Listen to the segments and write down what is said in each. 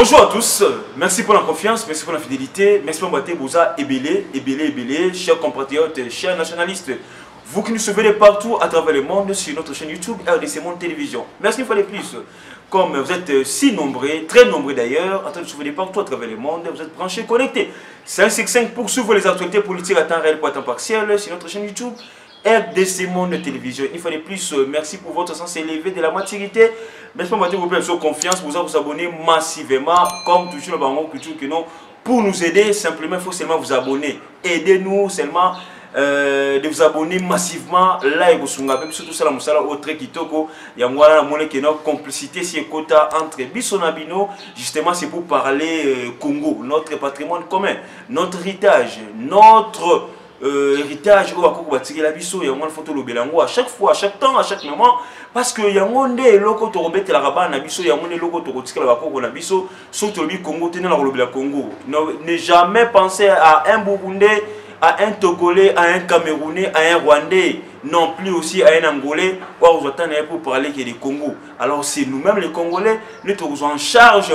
Bonjour à tous, merci pour la confiance, merci pour la fidélité, merci pour votre Bouza Ebélé, chers compatriotes, chers nationalistes, vous qui nous suivez partout à travers le monde sur notre chaîne YouTube RDC Monde Télévision. Merci une fois de plus, comme vous êtes si nombreux, très nombreux d'ailleurs, en train de suivre partout à travers le monde, vous êtes branchés, connectés. 565 pour suivre les actualités politiques à temps réel pour à temps partiel sur notre chaîne YouTube RDC Monde Télévision. Une fois de plus, merci pour votre sens élevé de la maturité. Merci pour votre confiance, vous abonner massivement, comme toujours dans le culture que non. Pour nous aider, simplement, il faut seulement vous abonner. Aidez-nous seulement de vous abonner massivement. Là, et vous surtout ça, la autre kitoko. Il y a moi la complicité si quota entre Bissonabino. Justement, c'est pour parler Congo, notre patrimoine commun, notre héritage, notre héritage où va tirer la biso et on photo le belango à chaque fois, à chaque temps, à chaque moment, parce que y a un des locaux to rebete la rabat na biso, y a un des locaux to tirer la bako na biso, surtout le Congo tenir la le Congo. Ne jamais penser à un Burundais, à un Togolais, à un Camerounais, à un Rwandais, non plus aussi à un Angolais, pour parler que des Congo. Alors c'est nous-mêmes les Congolais, nous sommes en charge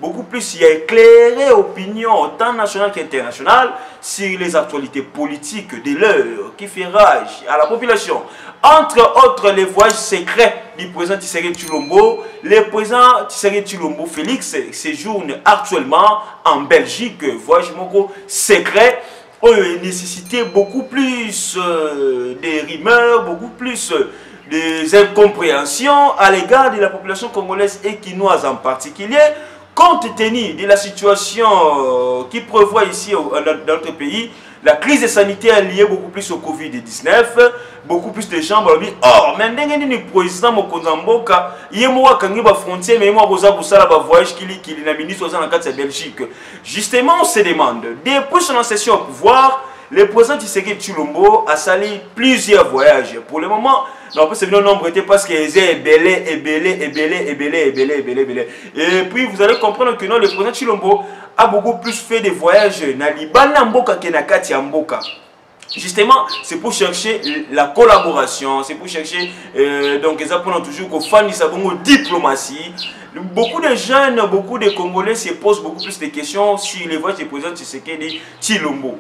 beaucoup plus il y a éclairé opinion tant nationale qu'internationale sur les actualités politiques de l'heure qui fait rage à la population. Entre autres les voyages secrets du président Tshisekedi Tshilombo. Le président Tshisekedi Tshilombo Félix séjourne actuellement en Belgique, voyage moko secret. Nécessité beaucoup plus des rumeurs, beaucoup plus des incompréhensions à l'égard de la population congolaise et quinoise en particulier, compte tenu de la situation qui prévoit ici dans notre pays, la crise sanitaire liée beaucoup plus au Covid-19, beaucoup plus de gens vont dire oh, mais le président Mokonzamboka, il y a moi quand il va frontière, mais moi vous avez ça voyage qu'il est ministre dans la carte Belgique. Justement, on se demande, depuis son accession au pouvoir, le président Tshisekedi Tshilombo a sali plusieurs voyages. Pour le moment, on peut se venir au nombre parce qu'il est belé. Et puis vous allez comprendre que non, le président Tshilombo a beaucoup plus fait des voyages na Libana Mboka que na Kati Mboka. Justement, c'est pour chercher la collaboration, c'est pour chercher, donc ils apprennent toujours qu'au fan de sa diplomatie. Beaucoup de jeunes, beaucoup de Congolais se posent beaucoup plus de questions sur les voyages du président Tshisekedi Tshilombo.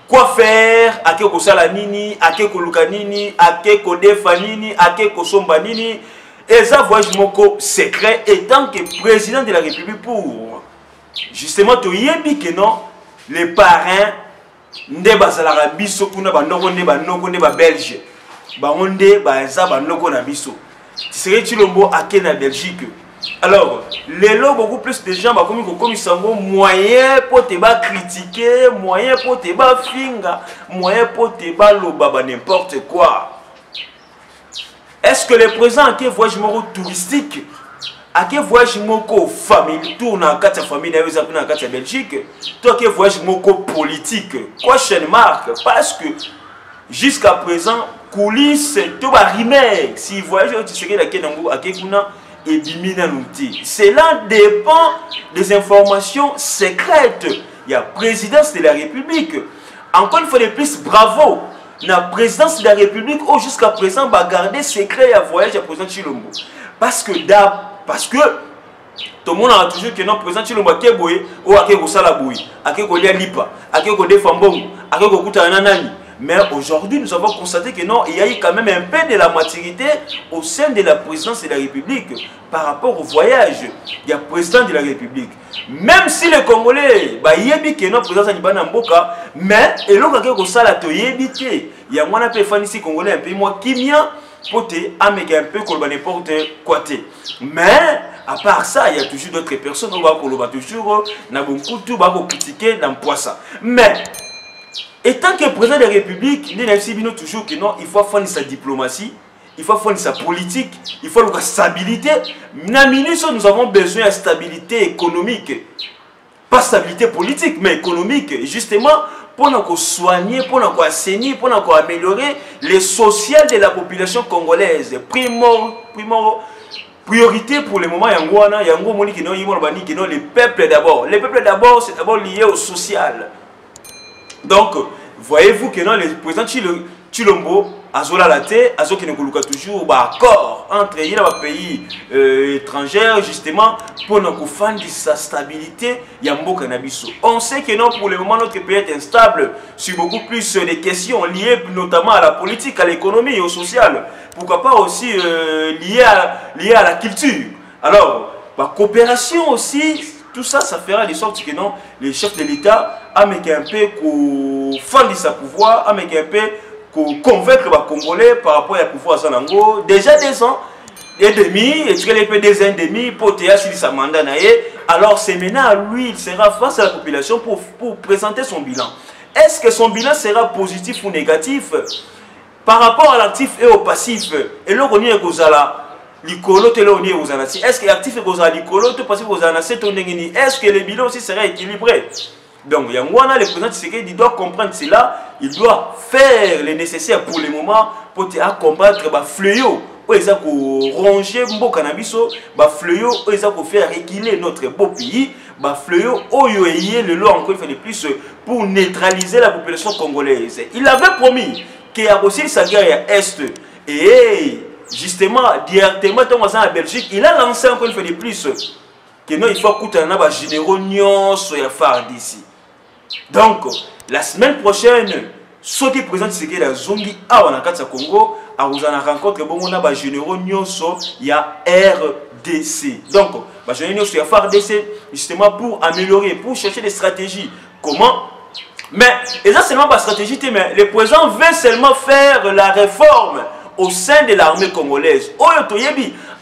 Quoi faire? À quel kosala nini? À quel koluka nini? À quel kodefa nini? À quel kosomba nini? Et ça voyage moko secret étant que président de la République pour justement te yebi que non les parrains nde bazalaka biso kuna bandoko nde banoko nde ba belge bangonde baza banoko na biso Tshisekedi Tshilombo ake na Belgique. Alors les lots beaucoup plus de gens comme sango moyen pour te ba critiquer, moyen pour te ba finga, moyen pour te ba loba n'importe quoi. Est-ce que le président a un voyage touristique? À quel voyage moko famille tourne en quatre familles dans la Belgique? Toi quel voyage moko politique? Question marque parce que jusqu'à présent coulisses tout va rimer si voyage tu sais que à Kekuna et bimina nouti. Cela dépend des informations secrètes. Il y a présidence de la République. Encore une fois de plus bravo. La présidence de la République où jusqu'à présent va garder secret à voyage à président Tshilombo. Parce que tout le monde a toujours que non président Tshilombo a boye ou a kosala boye, a kolia lipa, a kodefa mbongo, a kokuta nanani. Mais aujourd'hui, nous avons constaté que non, il y a eu quand même un peu de la maturité au sein de la présidence de la République par rapport au voyage. Il y a président de la République. Même si les Congolais, il y a que non président de Mboka, mais il y a il y a un peu de ici Congolais, un peu moins kimia, pour te amener un peu comme n'importe quoi. Mais à part ça, il y a toujours d'autres personnes qui vont toujours critiquer dans le poisson. Mais étant que président de la République, il y toujours que non, il faut faire sa diplomatie, il faut faire sa politique, il faut la stabilité. Nous avons besoin de stabilité économique. Pas stabilité politique, mais économique. Justement, pour nous soigner, pour nous assainir, pour nous améliorer les social de la population congolaise. Priorité pour le moment, le peuple d'abord. Le peuple d'abord, c'est d'abord lié au social. Donc, voyez-vous que non, le président Tshilombo azola la té, azo qui ne coloca toujours accord entre les pays étrangers justement pour nous faire sa stabilité yambo cannabis. On sait que non, pour le moment notre pays est instable sur beaucoup plus de questions liées notamment à la politique, à l'économie et au social. Pourquoi pas aussi liées à la culture. Alors, la coopération aussi, tout ça, ça fera de sorte que non, les chefs de l'État amènent un peu qu'on fasse sa pouvoir, amènent un peu qu'on convaincre les Congolais par rapport à pouvoir Zanango. Déjà 2 ans et demi, et tu as 2 ans et demi pour te assurer sa mandat. Alors c'est maintenant à lui, il sera face à la population pour présenter son bilan. Est-ce que son bilan sera positif ou négatif par rapport à l'actif et au passif? Et là, on y est est-ce que l'actif est est-ce que le bilan aussi sera équilibré? Donc, le président Tshisekedi doit comprendre cela. Il doit faire le nécessaire pour le moment pour combattre les fléaux. Ils ont rongé le cannabis, les fléaux, ils ont fait réguler notre beau pays. Les fléaux, le lot encore fait de plus pour neutraliser la population congolaise. Il avait promis qu'il y a aussi sa guerre à Est. Et justement, directement, dans la Belgique, il a lancé encore une fois de plus que non, il faut écouter un généraux sur la phare d'ici. Donc, la semaine prochaine, ce qui présente ce qui est la Zongi à Congo, à vous en rencontre bon on a généraux il y a RDC. Donc, les généraux sur la phare RDC justement pour améliorer, pour chercher des stratégies. Comment? Mais, et ça seulement pas stratégie, mais le président veut seulement faire la réforme au sein de l'armée congolaise.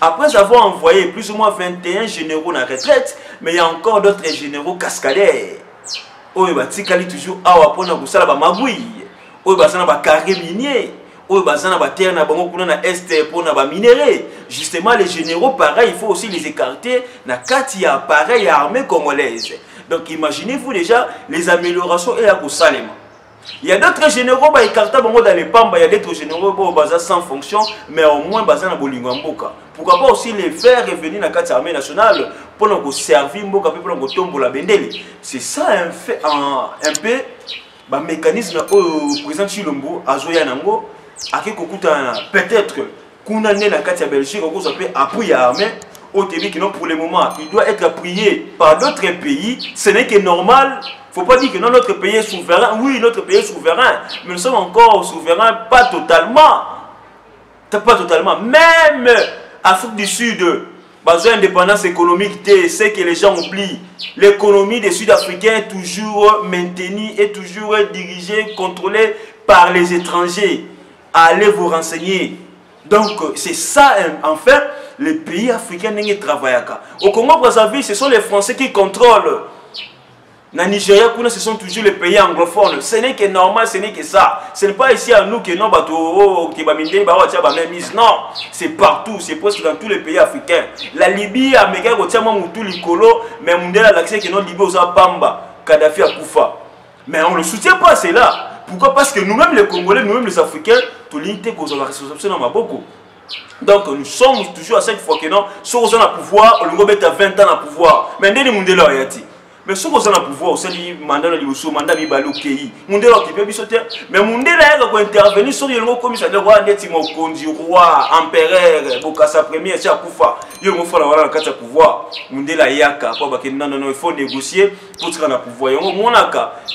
Après avoir envoyé plus ou moins 21 généraux en retraite, mais il y a encore d'autres généraux cascadeurs. Il y a toujours des carrés miniers, des terres pour minerais. Justement, les généraux, pareil, il faut aussi les écarter dans le appareil armée congolaise. Donc imaginez-vous déjà les améliorations et à Salem. Il y a d'autres généraux qui écartent dans les Pamba, il y a d'autres généraux qui sans fonction, mais au moins basés dans Bolingwamboka. Pourquoi pas aussi les faire revenir dans l'armée nationale pour nous servir pour nous tomber la bendele. C'est ça un peu le mécanisme au président Chilombo, à Zoyanango, à qui peut-être qu'on a né dans la Belgique, on peut appuyer l'armée. Pour le moment, il doit être prié par d'autres pays. Ce n'est que normal. Il ne faut pas dire que non, notre pays est souverain. Oui, notre pays est souverain. Mais nous sommes encore souverains, pas totalement. Pas totalement. Même Afrique du Sud, besoin d'indépendance économique, c'est que les gens oublient. L'économie des Sud-Africains est toujours maintenue, est toujours dirigée, contrôlée par les étrangers. Allez vous renseigner. Donc, c'est ça, en fait, les pays africains ne travaillent pas. Au Congo-Brazzaville, ce sont les Français qui contrôlent. Dans le Nigeria, ce sont toujours les pays anglophones. Ce n'est que normal, ce n'est que ça. Ce n'est pas ici à nous que non, non, c'est partout, c'est presque dans tous les pays africains. La Libye, Amérique, mais Mundela, l'accès que non, Libye, aux Pamba, Kadhafi a Koufa. Mais on ne le soutient pas, c'est là. Pourquoi? Parce que nous-mêmes, les Congolais, nous-mêmes, les Africains, tout l'unité qu'on a la responsabilité dans beaucoup. Donc, nous sommes toujours à cette fois que non, si on a le pouvoir, on le met à 20 ans à pouvoir. Mais nous, nous avons mais si on a le pouvoir, on a mandat de mandat de Balokéi. Nous avons occupé Bissoter. Mais nous avons intervenu sur le commissaire de roi, roi, empereur, Bokassa premier, c'est à Koufa. Il faut avoir le pouvoir. Nous avons yaka, il faut négocier pour être dans le pouvoir.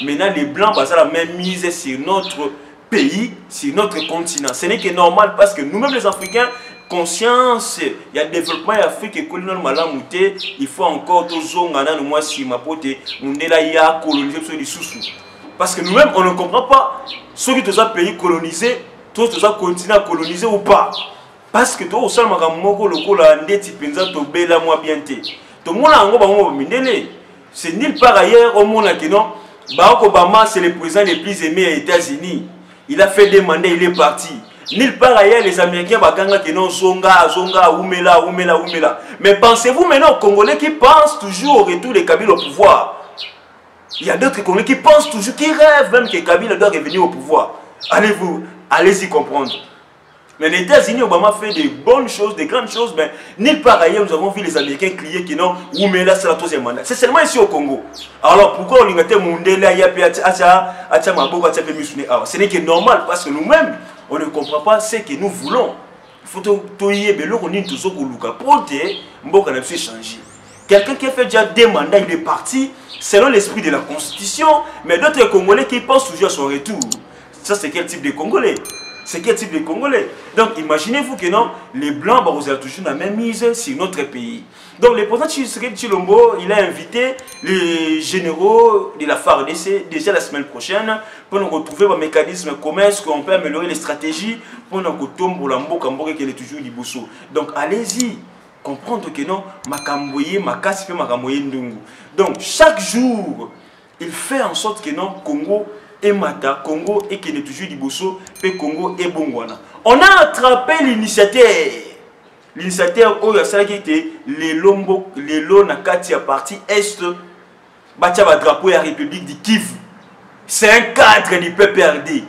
Maintenant, les Blancs passent la même mise sur notre pays, sur notre continent. Ce n'est que normal parce que nous-mêmes les Africains, conscience, il y a développement en Afrique et il faut encore parce que nous-mêmes on ne comprend pas ceux qui sont pays colonisés, tous les continents colonisés ou pas. Parce que tout ça, c'est nulle part ailleurs au monde que non. Barack Obama, c'est le président le plus aimé aux États-Unis. Il a fait des mandats, il est parti. Nulle part ailleurs, les Américains, Oumela. Mais pensez-vous maintenant aux Congolais qui pensent toujours au retour de Kabila au pouvoir? Il y a d'autres Congolais qui pensent toujours, qui rêvent même que Kabila doit revenir au pouvoir. Allez-y comprendre. Mais les États-Unis, Obama fait de bonnes choses, de grandes choses, mais nulle part ailleurs, nous avons vu les Américains crier que non, Oumela, c'est la troisième mandat. C'est seulement ici au Congo. Alors pourquoi on a Mundela, ce n'est que normal, parce que nous-mêmes, on ne comprend pas ce que nous voulons. Il faut que changer. Quelqu'un qui a fait déjà des mandats, il est parti selon l'esprit de la Constitution, mais d'autres Congolais qui pensent toujours à son retour. Ça, c'est quel type de Congolais? C'est quel type de Congolais? Donc, imaginez-vous que non, les Blancs, vous avez toujours la même mise sur notre pays. Donc, le président Tshisekedi Tshilombo, il a invité les généraux de la FARDC déjà la semaine prochaine pour nous retrouver un mécanisme commun, qu'on peut améliorer les stratégies pour nous retrouver l'amboka qui est toujours liboso. Donc, allez-y. Comprendre que non, makamboye, makasi pe makamboye ndungu. Donc chaque jour, il fait en sorte que non, Congo est mata, Congo est qui est toujours liboso, pe Congo est bongwana. On a attrapé l'initiateur. L'initiateur où il y a ça qui était les lombo, les lots na kati à partie est, batia ba drapeau de la République du Kivu. C'est un cadre du PPRD.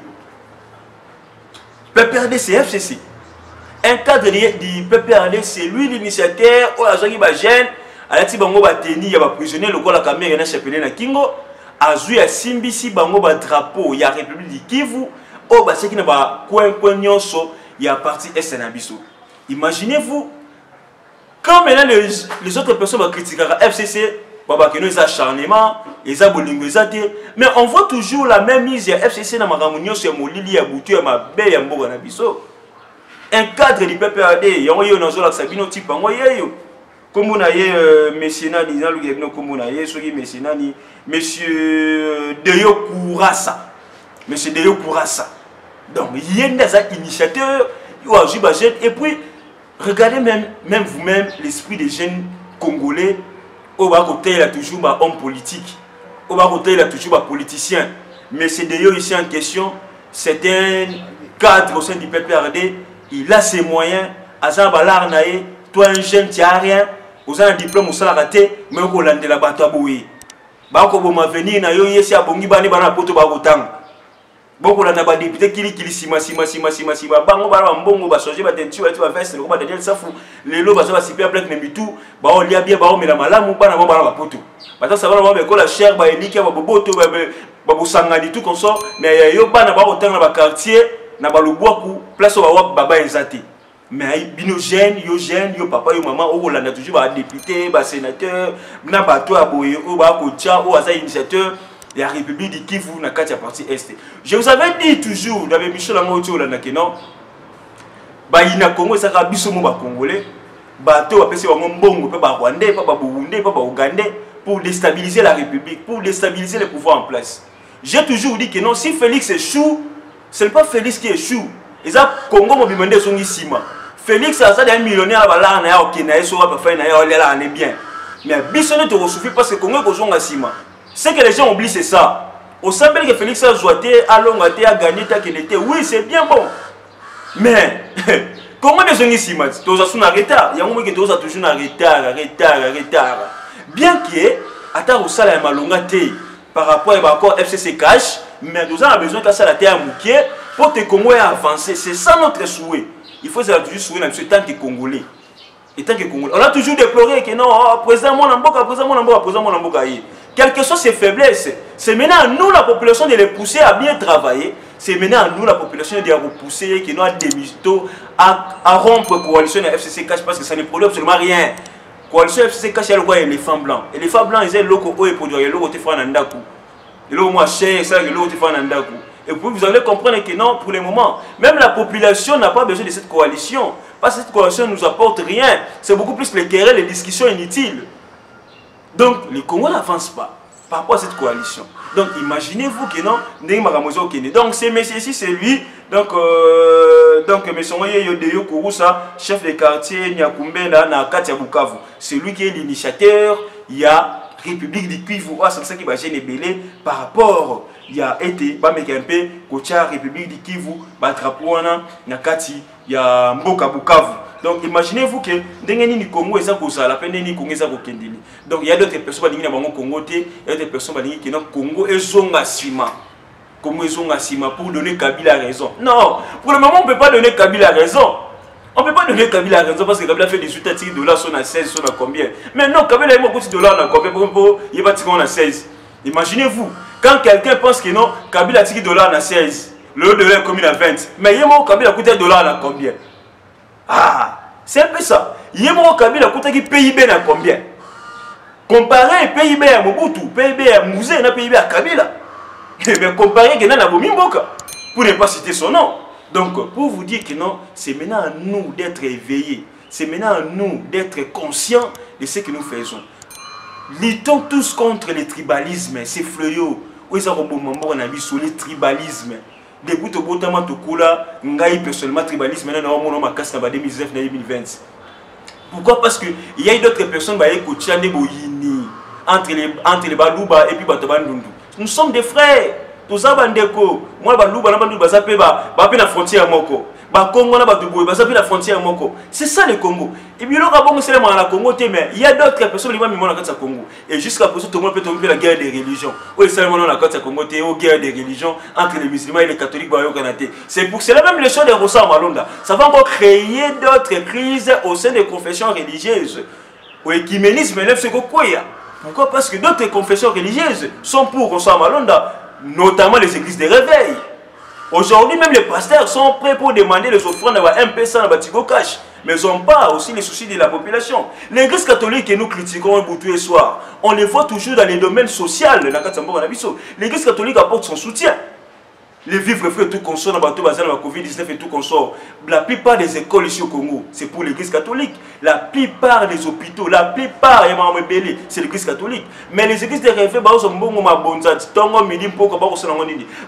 PPRD c'est FCC. Un cadre du PPRD, c'est lui l'initiateur, où la zone est jeune, à la bango bateni, il y a des prisonniers, le la caméra, il y a chapelé na Kingo, à Zouy à Simbisi, bango drapeau, il y a République du Kivu, au bas, qui n'a pas coin nyonso, il y a parti SNABISO. Imaginez-vous, quand maintenant les autres personnes vont critiquer la FCC, ils ont acharnement, ils ont bolingo, mais on voit toujours la même mise, il y a FCC, il y a Maramounios, il y a Molili, il y a Boutou, il y a Mabé, il y a Mboga Nabiso. Un cadre du PPRD, il y a un autre Sabino type, comme on a mécénat, monsieur Deyo Kourassa. Monsieur Deyo Kourassa. Donc, il y a des initiateurs, et puis, regardez même vous-même l'esprit des jeunes Congolais, au bas côté, il y a toujours un homme politique, au bas côté, il y a toujours un politicien. Mais c'est Deyo ici en question, c'est un cadre au sein du PPRD. Il a ses moyens, Azan Balar Naé, toi un jeune, tu n'as rien, vous avez un diplôme au salaire raté, mais vous avez la bateau à bouiller. Bako boma venir na yo yesi abongi bani bana poto bakotanga. Boko na ba député kili sima bango bana mbongo ba changer ba tenture ba veste ko ba daniel safu lelo ba ça super plaque nembitu ba on lia bien ba on mela malamu bana ba bana ba poto. Parce que ça va ba ko la cher ba eliki ba boboto ba bosanga di tout comme ça mais yo bana ba otanga ba quartier na balubwaku place wa baba enzati mais bino jeune yo papa yo maman o landa toujours ba député ba sénateur na ba to aboye o ba ko tia o asa initiateur la République du Kivu na kati ya partie est. Je vous avais dit toujours dans Michel Ango to landa que non ba ina Congo ça ka biso mo ba congolais ba to ba pesi ba mbongo pe ba rwandais pa ba burundais pa ba ougandais pour déstabiliser la République, pour déstabiliser les pouvoirs en place. J'ai toujours dit que non, si Félix échoue, ce n'est pas Félix qui échoue. Ils ont Congo mobimende son sima. Félix a ça des millionnaires à la na au Kenya et sur faire na là on est bien. Mais bisonne te ressouffi parce que Congo ko zonga sima. Ce que les gens oublient c'est ça. On savait que Félix a joué à Longaté a gagné ta qu'il était. Oui, c'est bien bon. Mais comment les gens sima, tous sont en retard. Il y a un moment que tous sont toujours en retard. Bien que ata au salaire malongate par rapport à encore FCC cash, mais nous avons besoin de ça la terre mouquée pour que le Congo avancer. C'est ça notre souhait. Il faut toujours souhaiter en tant que Congolais. Et tant que Congolais. On a toujours déploré que non, président Monamboka, quelles que soient ses faiblesses, c'est maintenant à nous la population de les pousser à bien travailler. C'est maintenant à nous la population de les repousser, qui nous a démisito à rompre la coalition de FCC cash parce que ça ne produit absolument rien. Coalition FCC cash est le éléphant blanc. L'éléphant blanc, ils ont le loco et produit le loco te fait un dakou. Le loco moi cher, ça le loco te fait un dakou. Et puis vous allez comprendre que non, pour le moment, même la population n'a pas besoin de cette coalition. Parce que cette coalition ne nous apporte rien. C'est beaucoup plus les querelles, les discussions inutiles. Donc, le Congo n'avance pas par rapport à cette coalition. Donc, imaginez-vous que non, donc, ce monsieur-ci, c'est lui. Donc, M. Deyo Kourassa, chef de quartier, Nyakumbena, na Katia Bukavu. C'est lui qui est l'initiateur. Il y a République du Kivu. C'est ça qui va gêner Belé par rapport. Il y a été, Bamekempe, Kocha, République du Kivu, Batrapuana, Nakati, il y a Mboka Bukavu. Donc imaginez-vous que ni Congo est ça la peine ni Congo est ça Kendili. Donc il y a d'autres personnes qui sont Congo, il y a des personnes qui sont Congo et Zonga Sima. Congo et Zonga Sima pour donner Kabila raison. Non, pour le moment on ne peut pas donner Kabila raison. On ne peut pas donner Kabila raison parce que Kabila fait $18 sur la 16, sur la combien. Mais non, Kabila a beaucoup de dollars dans combien il va tirer on a 16. Imaginez-vous, quand quelqu'un pense que non, Kabila a $16. le dollar est commis à 20. Mais Yemo Kabila coûte $1 à combien? Ah, c'est un peu ça. Yemo Kabila coûte qui PIB à combien? Comparé PIB à Mobutu, PIB à Mouzé, na PIB à Kabila. Mais comparé que na Bomimboka, pour ne pas citer son nom. Donc, pour vous dire que non, c'est maintenant à nous d'être éveillés. C'est maintenant à nous d'être conscients de ce que nous faisons. Luttons tous contre le tribalisme, ces fléaux. Où ils ont sur le tribalisme. Depuis que tu as dit personnellement tribalisme, maintenant on a casse en 2019-2020. Pourquoi? Parce qu'il y a d'autres personnes qui ont entre les Balouba et puis Batobandundu. Nous sommes des frères. Tous les bandeko, moi Balouba, la frontière Moko. Congo la frontière Moko. C'est ça le Congo. Et puis le Congo, mais il y a d'autres personnes qui vont au Congo. Et jusqu'à présent, tout le monde peut tomber la guerre des religions. Oui, c'est seulement la Congo, guerre des religions entre les musulmans et les catholiques. C'est pour cela même les choses de Rosa Malonda. Ça va encore créer d'autres crises au sein des confessions religieuses. Au écuménisme, c'est quoi? Pourquoi? Parce que d'autres confessions religieuses sont pour Rosa Malonda, notamment les églises de réveil. Aujourd'hui, même les pasteurs sont prêts pour demander les offrandes à un peu sans batigo cash. Mais ils n'ont pas aussi les soucis de la population. L'église catholique que nous critiquons tout et soir, on les voit toujours dans les domaines sociaux. L'église catholique apporte son soutien. Les vivres frères tout consort dans la Covid-19 et tout consort. La plupart des écoles ici au Congo, c'est pour l'église catholique. La plupart des hôpitaux, la plupart, c'est l'église catholique. Mais les églises de réveil,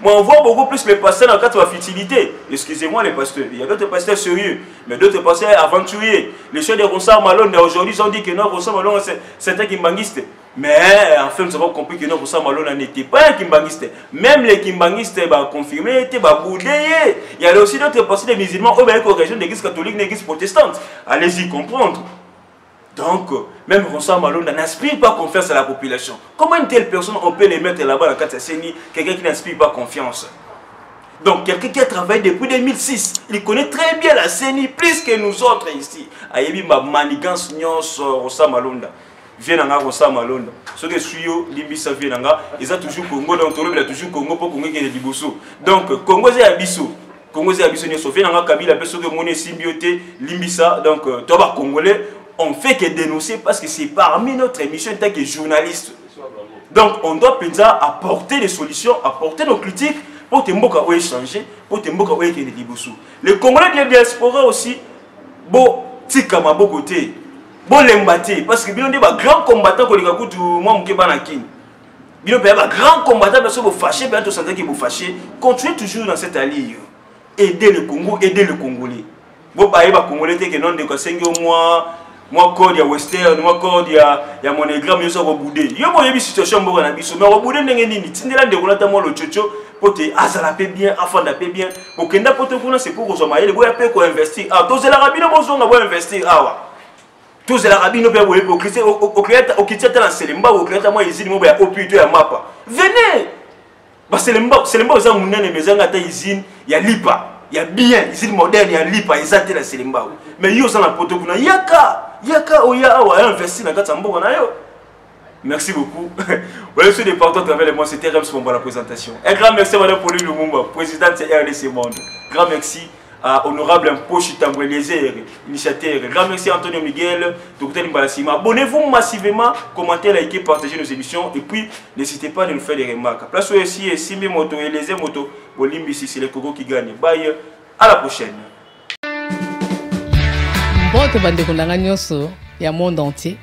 on voit beaucoup plus les pasteurs dans le cadre de la fertilité. Excusez-moi les pasteurs, il y a d'autres pasteurs sérieux, mais d'autres pasteurs aventuriers. Les chefs de Rosa Malonda aujourd'hui, ils ont dit que non, Rosa Malonda c'est un kimbanguiste. Mais enfin, nous avons compris que Rosa Malonda n'était pas un kimbanguiste. Même les kimbanguistes confirmés étaient boudés. Il y a aussi d'autres pasteurs des musulmans au région d'église catholique, d'église protestante. Allez-y comprendre. Donc, même Rosa Malonda n'inspire pas confiance à la population. Comment une telle personne, on peut les mettre là-bas dans Katsaseni, quelqu'un qui n'inspire pas confiance? Donc, quelqu'un qui a travaillé depuis 2006, il connaît très bien la CENI, plus que nous autres ici. Ayebi ma manigance nyons Rosa Malonda. Viens à Rosa Malonda. Ce que suis yo, Limbisa vient à ils ont toujours Congo, donc il a toujours Congo pour Congo qui est Liboso. Donc, Congo c'est Abisso. Congo c'est Abisso, nous sommes en Kabila, parce que mon symbioté, Limbisa, donc, toi, Congolais, on fait que dénoncer parce que c'est parmi notre émission en tant que journaliste. Donc, on doit peut-être apporter des solutions, apporter nos critiques pour que Mboka ou échanger, pour que Mboka ou échanger Liboso. Les Congolais de la diaspora aussi, bon, Tikama, bon côté. Bon l'embaté parce que bien on dit bah grand combattant que les gars tout moi m'ke banakin bien on peut bah grand combattant parce que vous fâchez bien tout santé qui vous fâchez continuez toujours dans cette allure aider le Congo aider le Congolais bon bah Congolais que non de quoi 5 moi code ya western moi code ya monogramme yo so boudé yo mo yebi situation mboka na biso mais boudé ndenge nini tindela ndeko lata mo lo chocho pote azala pe bien afanda pe bien bokenda pote kuna c'est pour ko mayele boya pe ko investir ah to zela rabino bozonga bo investir awa tous les rabbins au Kitia dans Selemba, au Créata, moi, ils ont au plutôt à Mapa. Venez! Selemba, ils ont une maison à Izine, il y a Lipa, il y a bien, Izine moderne, il y a Lipa, ils ont la Selemba. Mais ils ont la protocole, Yaka, Oya, investi dans Katambo. Merci beaucoup. Voilà, je suis départant à travers les mois, c'était Rems pour la présentation. Un grand merci à Mme Pauline Lumumba, présidente de RDC Monde. Grand merci. Honorable Impo Chitambrelezer, initiateur. Grand merci à Antonio Miguel, Dr Mbalassima. Abonnez-vous massivement, commentez, likez, partagez nos émissions et puis n'hésitez pas à nous faire des remarques. Place aussi, Simbi Moto et les Moto, Bolimbi, c'est le Congo qui gagne. Bye, à la prochaine. Bon, tu vas découvrir le monde entier.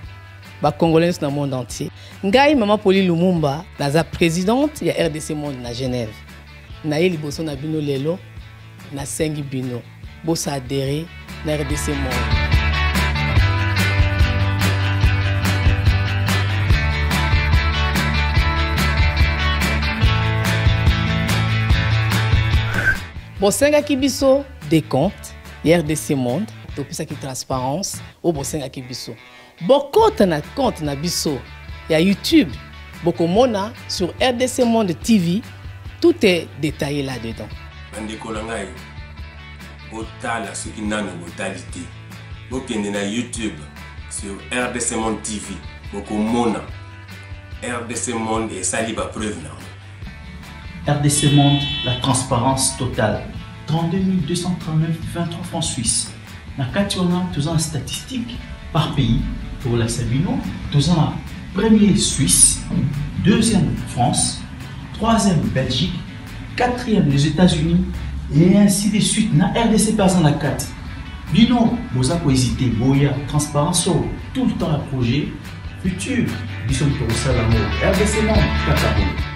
Les Congolais dans le monde entier. Ngai Maman Pauline Lumumba, la présidente de RDC Monde à Genève. Naye liboso na bino lelo. Na sengi bino bosa adhéré na RDC Monde. Bosenga ki biso des comptes RDC Monde to pisa ki transparence o bosenga ki biso bokota na compte na biso ya YouTube bokomona sur RDC Monde TV tout est détaillé là-dedans. Bandeko langai botala soki nano botalité bokende na YouTube sur RDC Monde TV bokomona RDC Monde et sali ba preuve na RDC Monde, la transparence totale. 32 239 23 francs suisses. Na Kationa, tous en statistique par pays. Pour la Sabino, tous en premier Suisse, deuxième France, troisième Belgique, quatrième les États-Unis et ainsi de suite. Na RDC pas en la 4. Bino, vous avez hésité, Boya, transparence, tout le temps à projet, futur, nous sommes pour ça l'amour. RDC Monde, Katabo.